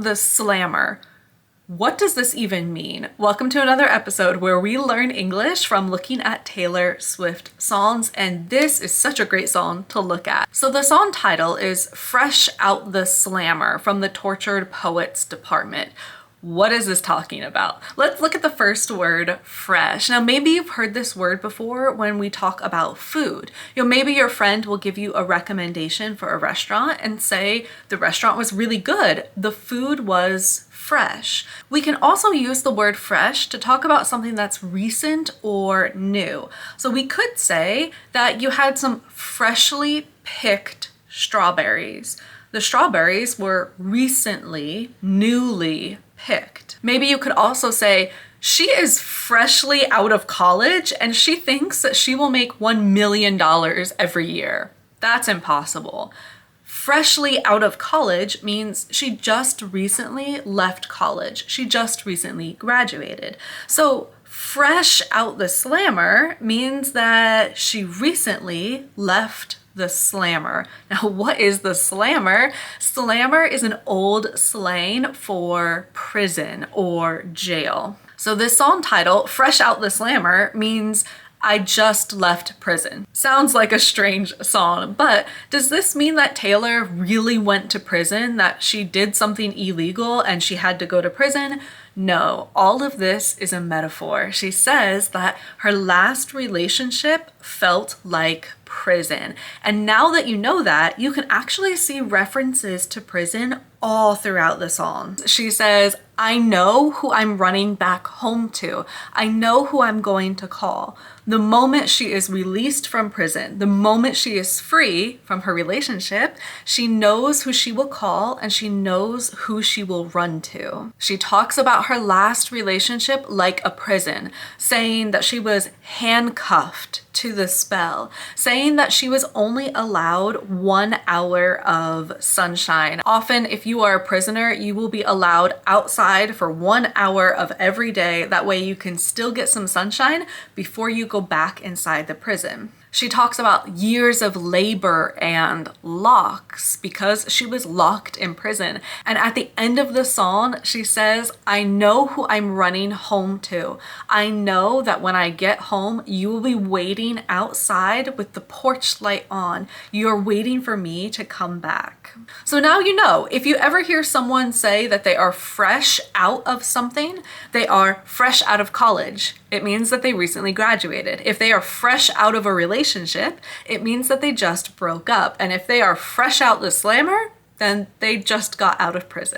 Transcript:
The slammer. What does this even mean? Welcome to another episode where we learn English from looking at Taylor Swift songs, and this is such a great song to look at. So the song title is Fresh Out the Slammer from the Tortured Poets Department. What is this talking about? Let's look at the first word, fresh. Now, maybe you've heard this word before when we talk about food. Maybe your friend will give you a recommendation for a restaurant and say the restaurant was really good. The food was fresh. We can also use the word fresh to talk about something that's recent or new. So we could say that you had some freshly picked strawberries. The strawberries were recently, newly picked. Maybe you could also say, she is freshly out of college and she thinks that she will make $1 million every year. That's impossible. Freshly out of college means she just recently left college. She just recently graduated. So fresh out the slammer means that she recently left the slammer. Now, what is the slammer? Slammer is an old slang for prison or jail. So this song title, Fresh Out the Slammer, means I just left prison. Sounds like a strange song, but does this mean that Taylor really went to prison, that she did something illegal and she had to go to prison? No, all of this is a metaphor. She says that her last relationship felt like prison. And now that you know that, you can actually see references to prison all throughout the song. She says, I know who I'm running back home to. I know who I'm going to call. The moment she is released from prison, the moment she is free from her relationship, she knows who she will call and she knows who she will run to. She talks about her last relationship like a prison, saying that she was handcuffed to the spell, saying that she was only allowed 1 hour of sunshine. Often, if you are a prisoner, you will be allowed outside for 1 hour of every day. That way you can still get some sunshine before you go back inside the prison. She talks about years of labor and locks because she was locked in prison. And at the end of the song, she says, I know who I'm running home to. I know that when I get home, you will be waiting outside with the porch light on. You're waiting for me to come back. So now you know, if you ever hear someone say that they are fresh out of something, they are fresh out of college. It means that they recently graduated. If they are fresh out of a relationship, it means that they just broke up. And if they are fresh out the slammer, then they just got out of prison.